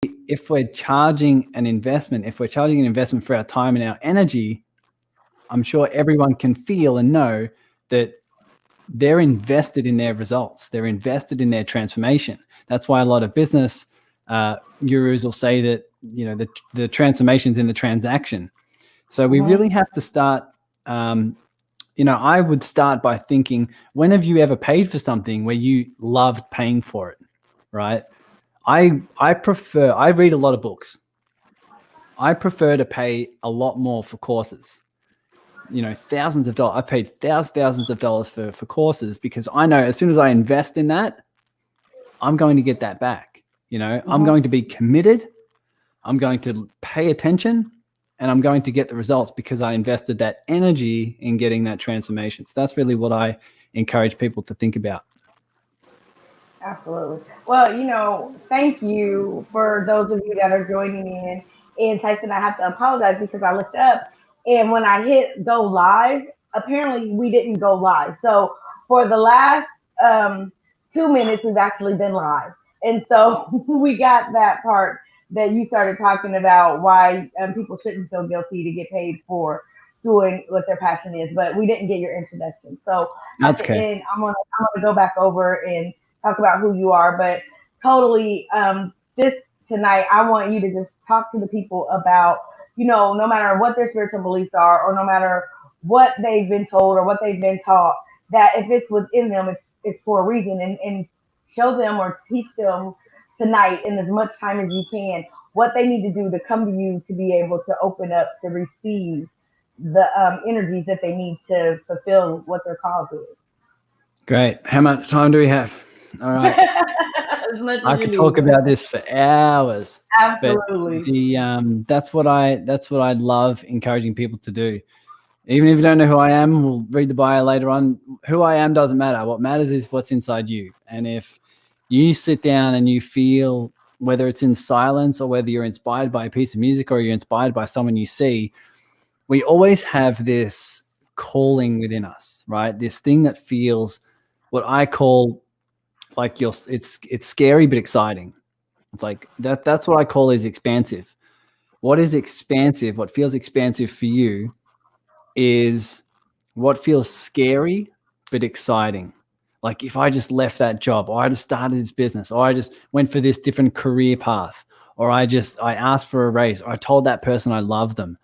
if we're charging an investment for our time and our energy, I'm sure everyone can feel and know that they're invested in their results. They're invested in their transformation. That's why a lot of business gurus will say that, the transformation's in the transaction. So we really have to start, I would start by thinking, when have you ever paid for something where you loved paying for it, right? I read a lot of books. I prefer to pay a lot more for courses. Thousands of dollars. I paid thousands of dollars for courses because I know as soon as I invest in that, I'm going to get that back. I'm going to be committed. I'm going to pay attention, and I'm going to get the results because I invested that energy in getting that transformation. So that's really what I encourage people to think about. Absolutely. Well, thank you for those of you that are joining in. And Tyson, I have to apologize because I looked up and when I hit go live, apparently we didn't go live. So for the last 2 minutes, we've actually been live. And so we got that part that you started talking about why people shouldn't feel guilty to get paid for doing what their passion is, but we didn't get your introduction. So at That's the okay. end, I'm gonna go back over and talk about who you are, but totally this tonight I want you to just talk to the people about, no matter what their spiritual beliefs are or no matter what they've been told or what they've been taught, that if it's within them, it's for a reason, and show them or teach them tonight in as much time as you can what they need to do to come to you to be able to open up to receive the energies that they need to fulfill what their cause is. Great. How much time do we have? All right. As much I as you could talk need. about this for hours, but Absolutely. that's what I love encouraging people to do. Even if you don't know who I am, we'll read the bio later on. Who I am doesn't matter. What matters is what's inside you. And if you sit down and you feel, whether it's in silence or whether you're inspired by a piece of music or you're inspired by someone you see, we always have this calling within us, right? This thing that feels what I call like it's scary but exciting. It's like that's what I call is expansive. What is expansive, what feels expansive for you is what feels scary but exciting. Like if I just left that job, or I just started this business, or I just went for this different career path, or I asked for a raise, or I told that person I love them.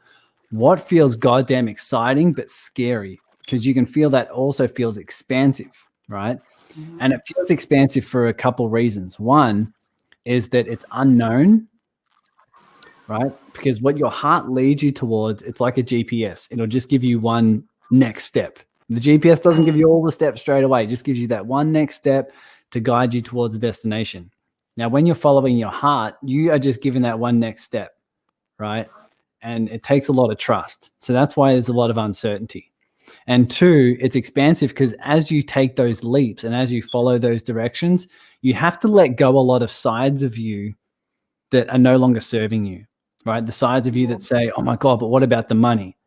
What feels goddamn exciting but scary? Because you can feel that also feels expansive, right? Mhm. And it feels expansive for a couple reasons. One is that it's unknown, right? Because what your heart leads you towards, it's like a GPS. It'll just give you one next step. The GPS doesn't give you all the steps straight away. It just gives you that one next step to guide you towards the destination. Now, when you're following your heart, you are just given that one next step, right? And it takes a lot of trust. So that's why there's a lot of uncertainty. And two, it's expansive because as you take those leaps and as you follow those directions, you have to let go a lot of sides of you that are no longer serving you, right? The sides of you that say, oh my God, but what about the money?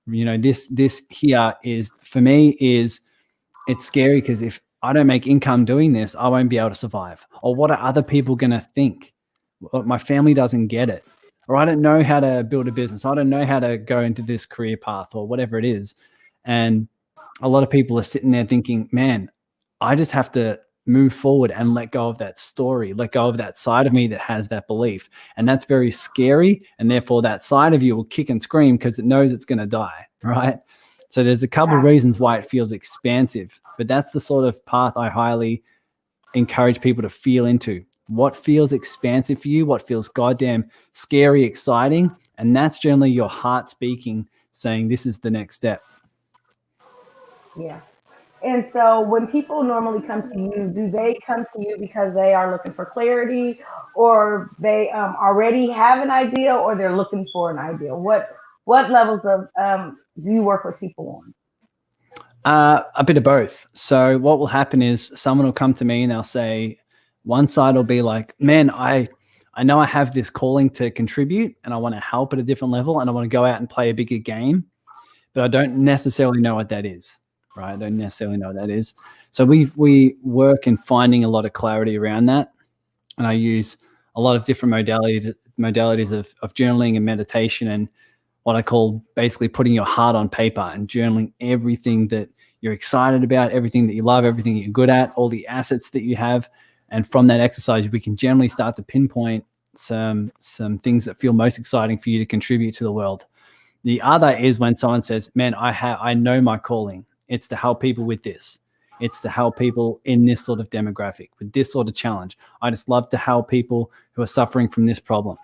This here is, for me, it's scary because if I don't make income doing this, I won't be able to survive. Or what are other people going to think? Well, my family doesn't get it. Or I don't know how to build a business. I don't know how to go into this career path or whatever it is. And a lot of people are sitting there thinking, man, I just have to move forward and let go of that story, let go of that side of me that has that belief. And that's very scary. And therefore, that side of you will kick and scream because it knows it's going to die, right? So there's a couple of reasons why it feels expansive, but that's the sort of path I highly encourage people to feel into. What feels expansive for you? What feels goddamn scary, exciting? And that's generally your heart speaking, saying this is the next step. Yeah. And so when people normally come to you, do they come to you because they are looking for clarity or they already have an idea or they're looking for an idea? What levels of do you work with people on? A bit of both. So what will happen is someone will come to me and they'll say, one side will be like, man, I know I have this calling to contribute and I want to help at a different level and I want to go out and play a bigger game, but I don't necessarily know what that is, right? I don't necessarily know what that is. So we work in finding a lot of clarity around that. And I use a lot of different modalities of journaling and meditation, and what I call basically putting your heart on paper and journaling everything that you're excited about, everything that you love, everything that you're good at, all the assets that you have. And from that exercise, we can generally start to pinpoint some things that feel most exciting for you to contribute to the world. The other is when someone says, man, I know my calling. It's to help people with this. It's to help people in this sort of demographic with this sort of challenge. I just love to help people who are suffering from this problem.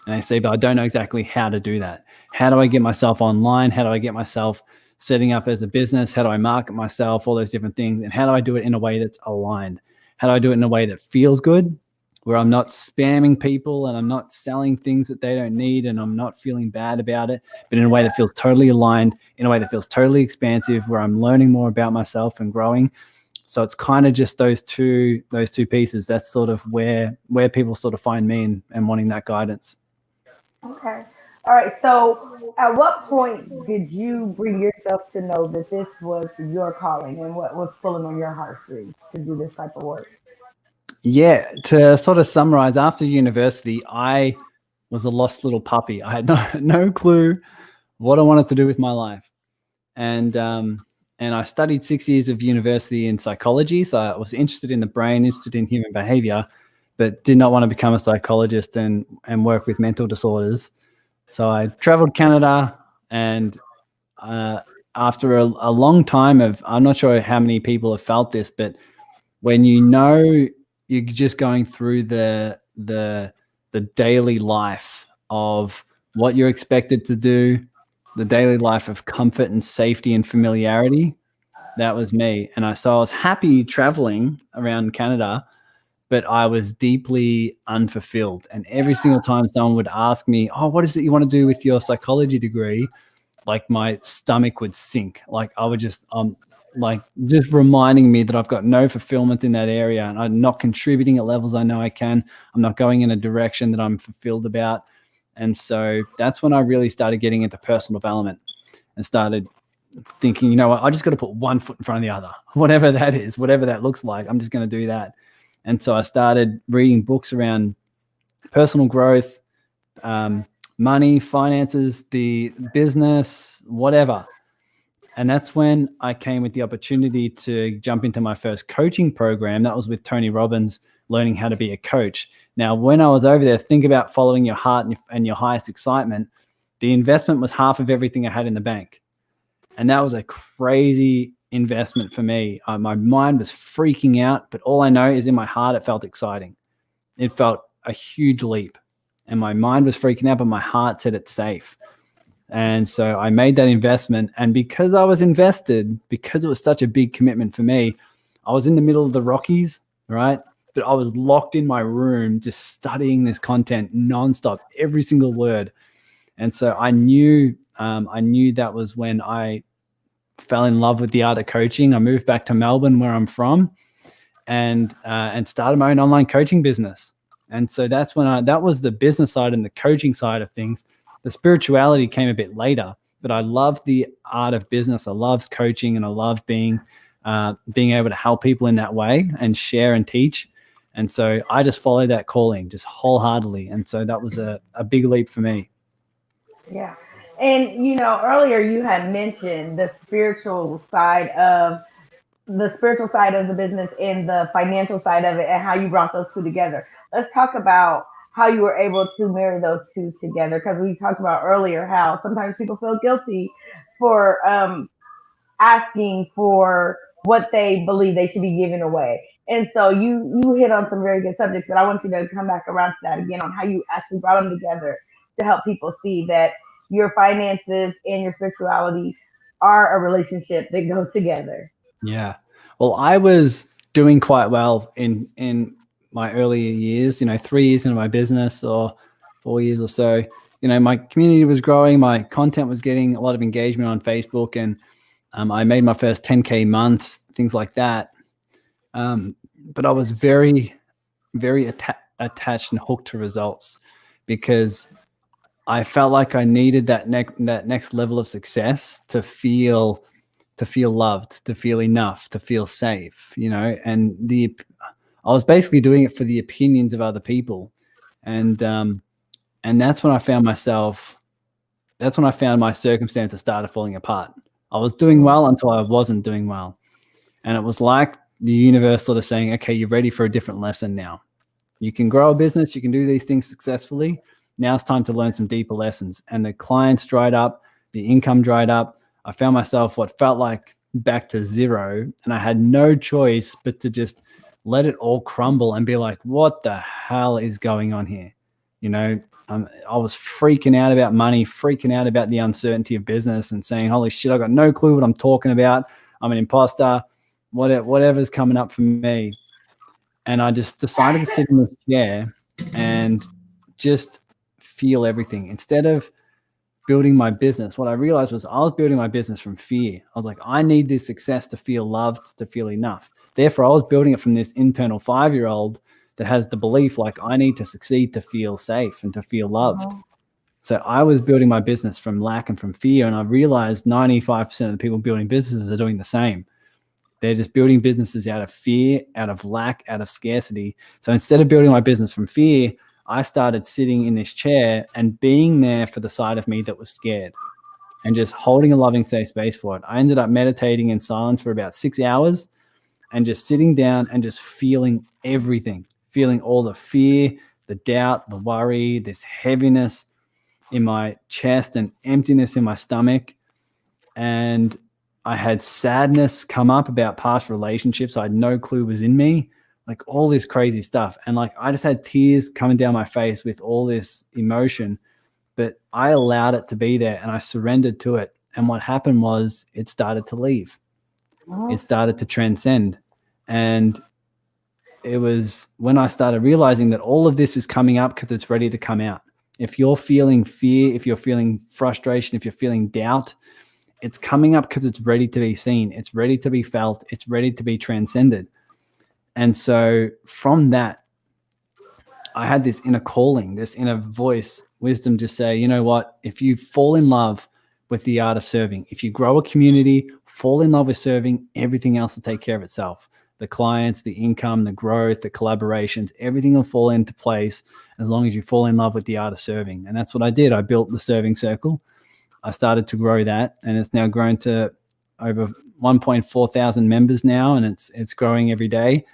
And they say, but I don't know exactly how to do that. How do I get myself online? How do I get myself setting up as a business? How do I market myself? All those different things. And how do I do it in a way that's aligned? How do I do it in a way that feels good, where I'm not spamming people and I'm not selling things that they don't need and I'm not feeling bad about it, but in a way that feels totally aligned, in a way that feels totally expansive, where I'm learning more about myself and growing. So it's kind of just those two pieces. That's sort of where people sort of find me and wanting that guidance. Okay. All right. So, at what point did you bring yourself to know that this was your calling and what was pulling on your heartstrings to do this type of work? Yeah, to sort of summarize, after university, I was a lost little puppy. I had no clue what I wanted to do with my life. And I studied 6 years of university in psychology. So I was interested in the brain, interested in human behavior, but did not want to become a psychologist and work with mental disorders. So I traveled Canada, and uh, after a long time of, I'm not sure how many people have felt this, but when you're just going through the daily life of what you're expected to do, the daily life of comfort and safety and familiarity. That was me. And I was happy traveling around Canada, but I was deeply unfulfilled. And every single time someone would ask me, oh, what is it you want to do with your psychology degree? Like my stomach would sink. Like I would just like just reminding me that I've got no fulfillment in that area and I'm not contributing at levels I know I can. I'm not going in a direction that I'm fulfilled about. And so that's when I really started getting into personal development and started thinking, you know what, I just got to put one foot in front of the other, whatever that is, whatever that looks like. I'm just going to do that. And so I started reading books around personal growth, money, finances, the business, whatever. And that's when I came with the opportunity to jump into my first coaching program. That was with Tony Robbins, learning how to be a coach. Now, when I was over there, think about following your heart and your highest excitement. The investment was half of everything I had in the bank. And that was a crazy investment for me. My mind was freaking out, but all I know is in my heart, it felt exciting. It felt a huge leap. And my mind was freaking out, but my heart said it's safe. And so I made that investment. And because I was invested, because it was such a big commitment for me, I was in the middle of the Rockies, right? But I was locked in my room just studying this content nonstop, every single word. And so I knew that was when I fell in love with the art of coaching. I moved back to Melbourne, where I'm from, and started my own online coaching business. And so that's when that was the business side and the coaching side of things. The spirituality came a bit later, but I love the art of business. I love coaching, and I love being able to help people in that way and share and teach. And so I just followed that calling just wholeheartedly. And so that was a big leap for me. Yeah. And earlier you had mentioned the spiritual side of the business and the financial side of it and how you brought those two together. Let's talk about how you were able to marry those two together because we talked about earlier how sometimes people feel guilty for asking for what they believe they should be giving away. And so you hit on some very good subjects, but I want you to come back around to that again on how you actually brought them together to help people see that your finances and your spirituality are a relationship that go together. Yeah. Well, I was doing quite well in my earlier years, 3 years into my business or 4 years or so. My community was growing, my content was getting a lot of engagement on Facebook, and I made my first 10K months, things like that. But I was very, very attached and hooked to results because I felt like I needed that next level of success to feel loved, to feel enough, to feel safe, and I was basically doing it for the opinions of other people. And that's when I found myself. That's when I found my circumstances started falling apart. I was doing well until I wasn't doing well. And it was like the universe sort of saying, okay, you're ready for a different lesson now. You can grow a business, you can do these things successfully. Now it's time to learn some deeper lessons. And the clients dried up, the income dried up. I found myself what felt like back to zero. And I had no choice but to just let it all crumble and be like, what the hell is going on here? You know, I was freaking out about money, freaking out about the uncertainty of business and saying, holy shit, I got no clue what I'm talking about. I'm an imposter, whatever's coming up for me. And I just decided to sit in the chair and just feel everything. Instead of building my business, what I realized was I was building my business from fear. I was like, I need this success to feel loved, to feel enough. Therefore, I was building it from this internal 5-year-old that has the belief like I need to succeed to feel safe and to feel loved. So I was building my business from lack and from fear. And I realized 95% of the people building businesses are doing the same. They're just building businesses out of fear, out of lack, out of scarcity. So instead of building my business from fear, I started sitting in this chair and being there for the side of me that was scared and just holding a loving, safe space for it. I ended up meditating in silence for about 6 hours and just sitting down and just feeling everything, feeling all the fear, the doubt, the worry, this heaviness in my chest and emptiness in my stomach. And I had sadness come up about past relationships I had no clue was in me, like all this crazy stuff. And like I just had tears coming down my face with all this emotion, but I allowed it to be there and I surrendered to it. And what happened was it started to leave. It started to transcend. And it was when I started realizing that all of this is coming up because it's ready to come out. If you're feeling fear, if you're feeling frustration, if you're feeling doubt, it's coming up because it's ready to be seen. It's ready to be felt. It's ready to be transcended. And so from that, I had this inner calling, this inner voice, wisdom to say, you know what, if you fall in love with the art of serving, if you grow a community, fall in love with serving, everything else will take care of itself. The clients, the income, the growth, the collaborations, everything will fall into place as long as you fall in love with the art of serving. And that's what I did. I built the serving circle. I started to grow that, and it's now grown to over 1.4 thousand members now, and it's growing every day.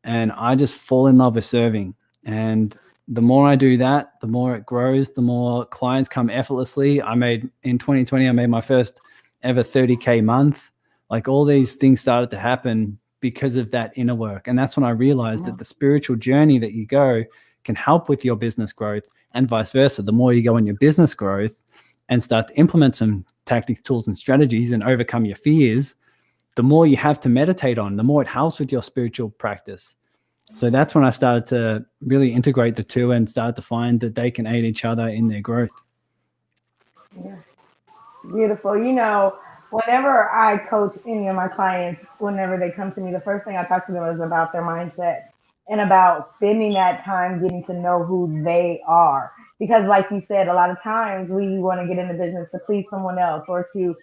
And I just fall in love with serving. And the more I do that, the more it grows, the more clients come effortlessly. In 2020, I made my first ever 30K month. Like all these things started to happen because of that inner work. And that's when I realized that the spiritual journey that you go can help with your business growth, and vice versa. The more you go in your business growth and start to implement some tactics, tools, and strategies and overcome your fears, the more you have to meditate on, the more it helps with your spiritual practice. So that's when I started to really integrate the two and started to find that they can aid each other in their growth. Yeah. Beautiful. Whenever I coach any of my clients, whenever they come to me, the first thing I talk to them is about their mindset and about spending that time getting to know who they are. Because, like you said, a lot of times we want to get in the business to please someone else or to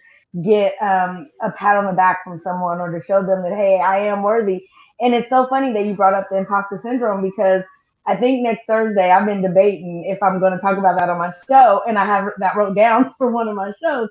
get a pat on the back from someone or to show them that, hey, I am worthy. And it's so funny that you brought up the imposter syndrome because I think next Thursday I've been debating if I'm going to talk about that on my show, and I have that wrote down for one of my shows,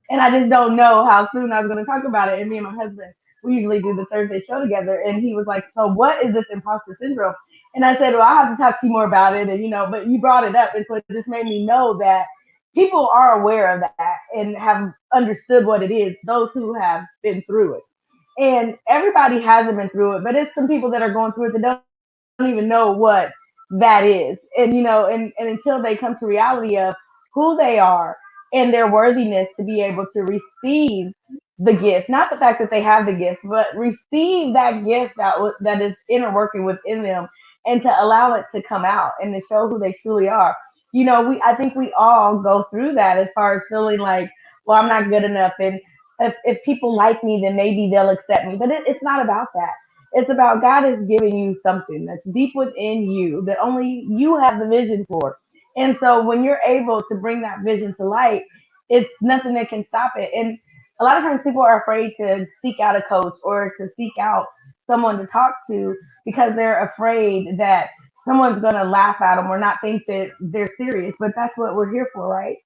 and I just don't know how soon I was going to talk about it. And me and my husband, we usually do the Thursday show together, and he was like, "So what is this imposter syndrome?" And I said, "Well, I have to talk to you more about it." And but you brought it up, and so it just made me know that people are aware of that and have understood what it is. Those who have been through it, and everybody hasn't been through it, but it's some people that are going through it that don't even know what that is. And until they come to reality of who they are and their worthiness to be able to receive the gift, not the fact that they have the gift, but receive that gift that is inner working within them, and to allow it to come out and to show who they truly are. I think we all go through that as far as feeling like, well, I'm not good enough, and if people like me, then maybe they'll accept me. But it's not about that. It's about God is giving you something that's deep within you that only you have the vision for. And so when you're able to bring that vision to light, it's nothing that can stop it. And a lot of times people are afraid to seek out a coach or to seek out someone to talk to because they're afraid that someone's going to laugh at them or not think that they're serious. But that's what we're here for, right?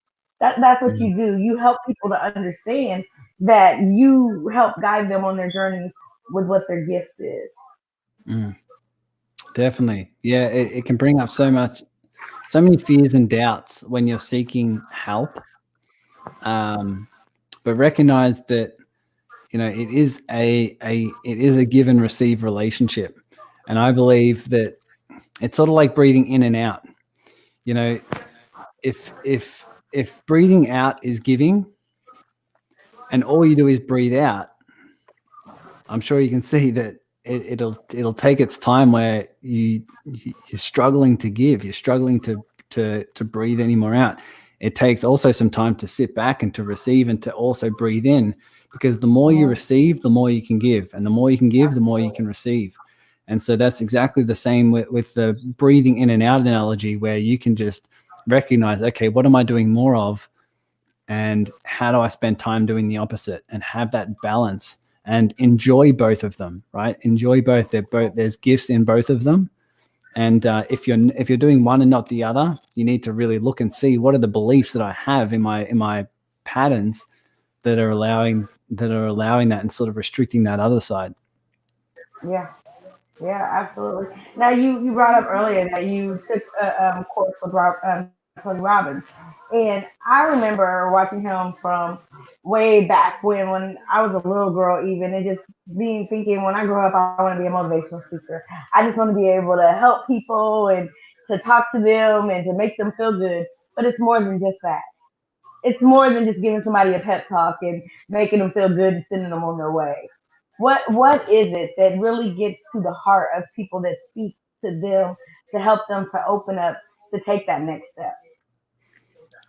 That's what Mm, you do. You help people to understand that you help guide them on their journey with what their gift is. mm, definitely. Yeah, it can bring up so many fears and doubts when you're seeking help. But recognize that it is a give and receive relationship, and I believe that it's sort of like breathing in and out. You know, if breathing out is giving, and all you do is breathe out, I'm sure you can see that it'll take its time where you're struggling to give, you're struggling to breathe any more out. It takes also some time to sit back and to receive and to also breathe in, because the more you Mhm. receive, the more you can give, and the more you can give, the more you can receive. And so that's exactly the same with the breathing in and out analogy, where you can just recognize, okay, what am I doing more of? And how do I spend time doing the opposite, and have that balance and enjoy both of them, right? Enjoy both. There's gifts in both of them. And if you're doing one and not the other, you need to really look and see, what are the beliefs that I have in my patterns that are allowing that and sort of restricting that other side. Yeah. Yeah, absolutely. Now, you brought up earlier that you took a course with Tony Robbins, and I remember watching him from way back when I was a little girl, even, and just being thinking, when I grow up, I want to be a motivational speaker. I just want to be able to help people and to talk to them and to make them feel good. But it's more than just that. It's more than just giving somebody a pep talk and making them feel good and sending them on their way. What is it that really gets to the heart of people that speak to them to help them to open up to take that next step?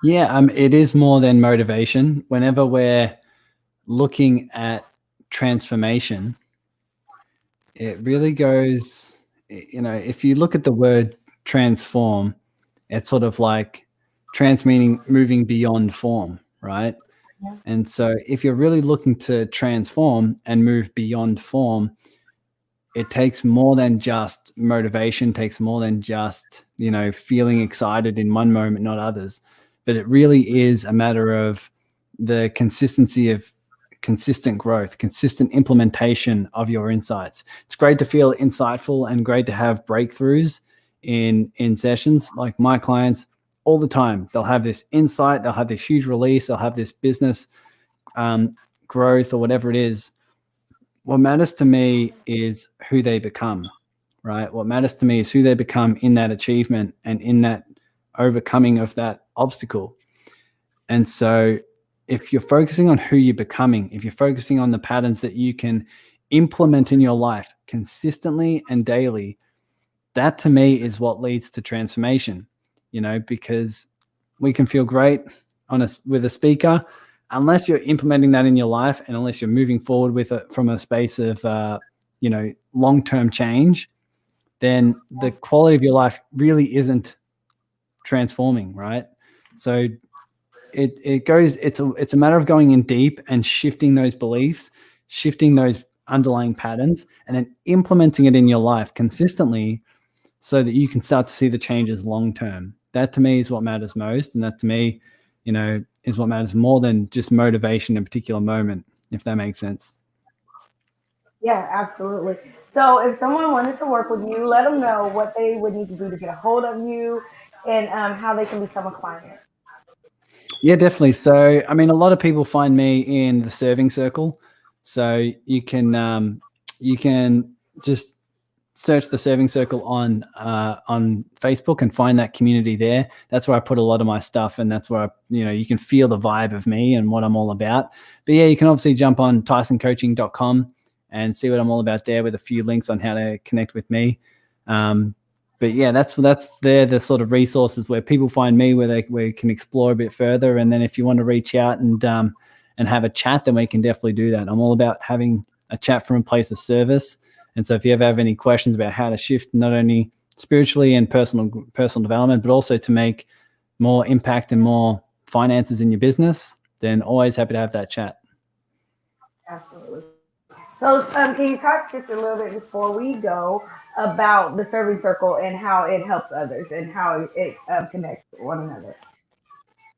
Yeah, it is more than motivation. Whenever we're looking at transformation, it really goes, if you look at the word transform, it's sort of like trans meaning moving beyond form, right? Yeah. And so if you're really looking to transform and move beyond form, it takes more than just motivation, takes more than just, feeling excited in one moment, not others. But it really is a matter of the consistency of consistent growth, consistent implementation of your insights. It's great to feel insightful and great to have breakthroughs in sessions. Like my clients, all the time, they'll have this insight, they'll have this huge release, they'll have this business um, growth or whatever it is. What matters to me is who they become, right? What matters to me is who they become in that achievement and in that overcoming of that obstacle. And so if you're focusing on who you're becoming, if you're focusing on the patterns that you can implement in your life consistently and daily, that to me is what leads to transformation, because we can feel great with a speaker, unless you're implementing that in your life, and unless you're moving forward with it from a space of long-term change, then the quality of your life really isn't transforming, right? So it's a matter of going in deep and shifting those beliefs, shifting those underlying patterns, and then implementing it in your life consistently, so that you can start to see the changes long term. That to me is what matters most, and that to me, is what matters more than just motivation in a particular moment, if that makes sense. Yeah, absolutely. So if someone wanted to work with you, let them know what they would need to do to get a hold of you and how they can become a client. Yeah, definitely. So, I mean, a lot of people find me in the serving circle. So you can just search the serving circle on Facebook and find that community there. That's where I put a lot of my stuff, and that's where you can feel the vibe of me and what I'm all about. But yeah, you can obviously jump on tysoncoaching.com and see what I'm all about there, with a few links on how to connect with me. Um, but yeah, that's they're the sort of resources where people find me, where we can explore a bit further. And then if you want to reach out and have a chat, then we can definitely do that. I'm all about having a chat from a place of service. And so if you ever have any questions about how to shift, not only spiritually and personal development, but also to make more impact and more finances in your business, then always happy to have that chat. Absolutely. So can you talk just a little bit before we go? about the serving circle and how it helps others and how it connects one another.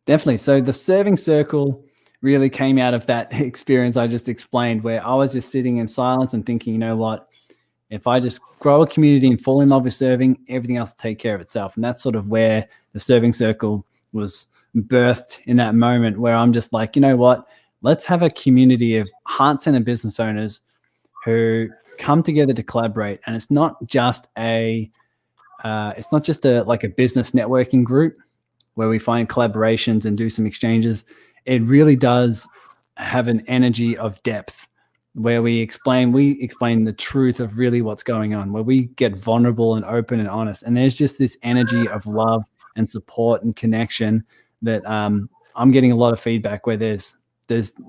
Definitely. So the serving circle really came out of that experience I just explained, where I was just sitting in silence and thinking, you know what, if I just grow a community and fall in love with serving, everything else will take care of itself. And that's sort of where the serving circle was birthed in that moment, where I'm just like, you know what, let's have a community of heart-centered business owners who come together to collaborate. And it's not just a like a business networking group where we find collaborations and do some exchanges. It really does have an energy of depth where we explain the truth of really what's going on, where we get vulnerable and open and honest. And there's just this energy of love and support and connection that I'm getting a lot of feedback where there's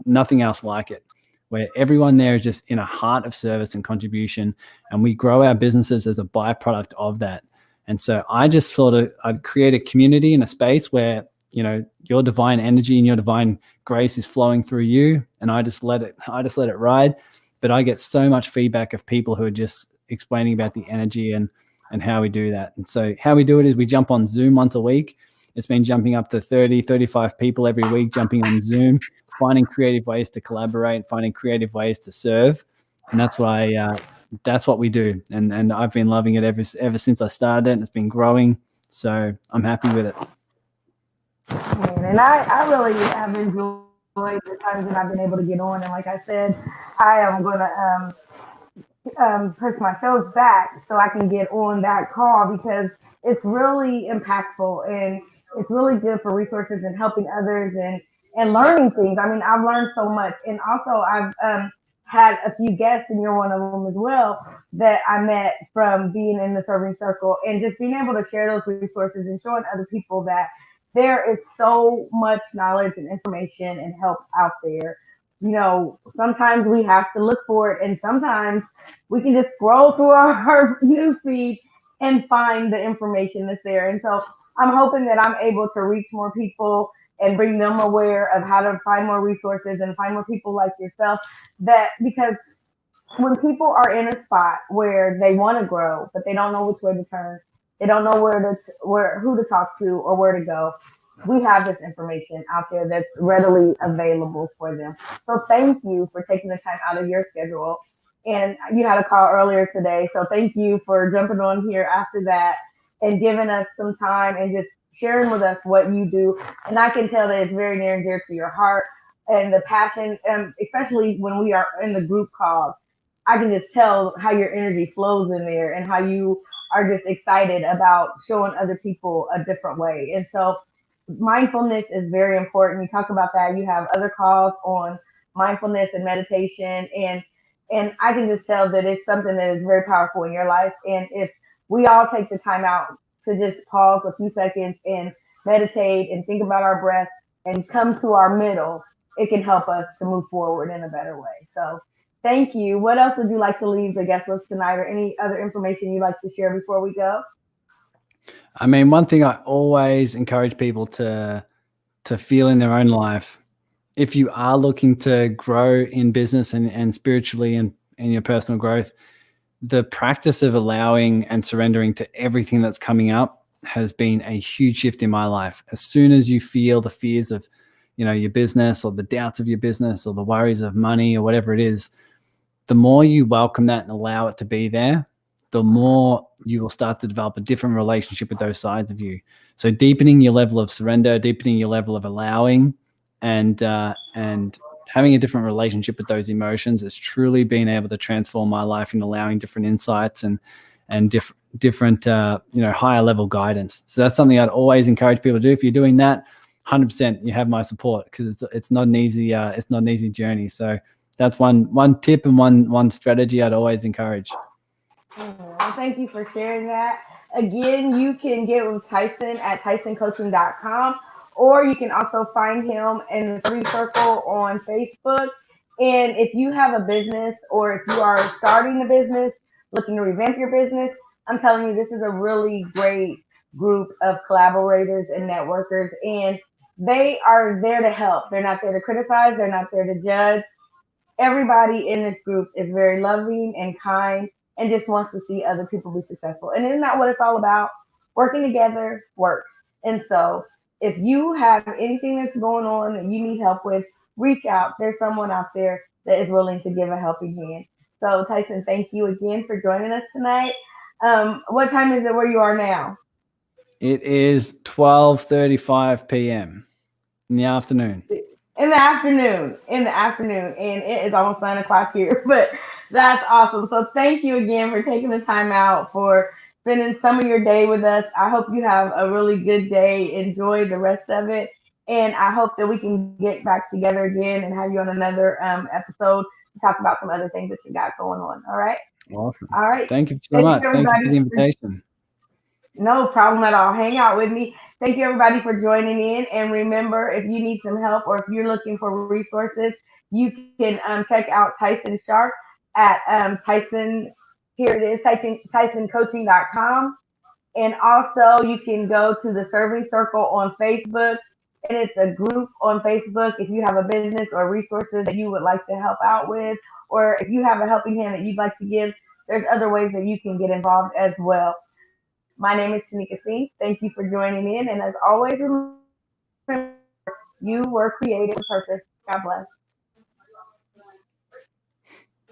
nothing else like it, where everyone there is just in a heart of service and contribution, and we grow our businesses as a byproduct of that. And so I just thought I'd create a community and a space where, you know, your divine energy and your divine grace is flowing through you. And I just let it ride. But I get so much feedback of people who are just explaining about the energy and how we do that. And so how we do it is we jump on Zoom once a week. It's been jumping up to 30, 35 people every week, jumping on Zoom, finding creative ways to collaborate, finding creative ways to serve. And that's what we do, and I've been loving it ever since I started it, and it's been growing. So I'm happy with it. And I really have enjoyed the times that I've been able to get on. And like I said, I am going to push myself back so I can get on that call because it's really impactful and it's really good for resources and helping others and learning things. I mean, I've learned so much, and also I've had a few guests, and you're one of them as well, that I met from being in the serving circle and just being able to share those resources and showing other people that there is so much knowledge and information and help out there. You know, sometimes we have to look for it, and sometimes we can just scroll through our news feed and find the information that's there. And so I'm hoping that I'm able to reach more people and bring them aware of how to find more resources and find more people like yourself that because when people are in a spot where they want to grow but they don't know which way to turn, they don't know where who to talk to or where to go. We have this information out there that's readily available for them. So thank you for taking the time out of your schedule. And you had a call earlier today, so thank you for jumping on here after that and giving us some time and just sharing with us what you do. And I can tell that it's very near and dear to your heart and the passion, especially when we are in the group calls. I can just tell how your energy flows in there and how you are just excited about showing other people a different way. And so mindfulness is very important. You talk about that. You have other calls on mindfulness and meditation and I can just tell that it's something that is very powerful in your life. And if we all take the time out to just pause a few seconds and meditate and think about our breath and come to our middle, it can help us to move forward in a better way. So thank you. What else would you like to leave the guest list tonight or any other information you'd like to share before we go? I mean, one thing I always encourage people to feel in their own life, if you are looking to grow in business and spiritually and in your personal growth, the practice of allowing and surrendering to everything that's coming up has been a huge shift in my life. As soon as you feel the fears of, you know, your business or the doubts of your business or the worries of money or whatever it is, the more you welcome that and allow it to be there, the more you will start to develop a different relationship with those sides of you. So deepening your level of surrender, deepening your level of allowing, and having a different relationship with those emotions has truly been able to transform my life in allowing different insights and different higher level guidance. So that's something I'd always encourage people to do. If you're doing that, 100% you have my support, because it's not an easy journey. So that's one tip and one strategy I'd always encourage. Well, thank you for sharing that. Again, you can get with Tyson at tysoncoaching.com, or you can also find him in the Three Circle on Facebook. And if you have a business or if you are starting a business, looking to revamp your business, I'm telling you, this is a really great group of collaborators and networkers. And they are there to help. They're not there to criticize, they're not there to judge. Everybody in this group is very loving and kind and just wants to see other people be successful. And isn't that what it's all about? Working together works. And so if you have anything that's going on that you need help with, reach out. There's someone out there that is willing to give a helping hand. So Tyson, thank you again for joining us tonight. What time is it where you are now? It is 12:35 p.m. in the afternoon. In the afternoon, and it is almost 9 o'clock here. But that's awesome. So thank you again for taking the time out for spending some of your day with us. I hope you have a really good day. Enjoy the rest of it, and I hope that we can get back together again and have you on another episode to talk about some other things that you got going on. All right, Awesome. all right. Thank you so Thank you, much. Thank you for everybody. the invitation. No problem at all. Hang out with me. Thank you, everybody, for joining in. And remember, if you need some help or if you're looking for resources, you can check out Tyson Sharpe at Tyson. Here it is, TysonCoaching.com. And also, you can go to the Serving Circle on Facebook. And it's a group on Facebook if you have a business or resources that you would like to help out with, or if you have a helping hand that you'd like to give, there's other ways that you can get involved as well. My name is Tanika Singh. Thank you for joining in. And as always, remember, you were created with purpose. God bless.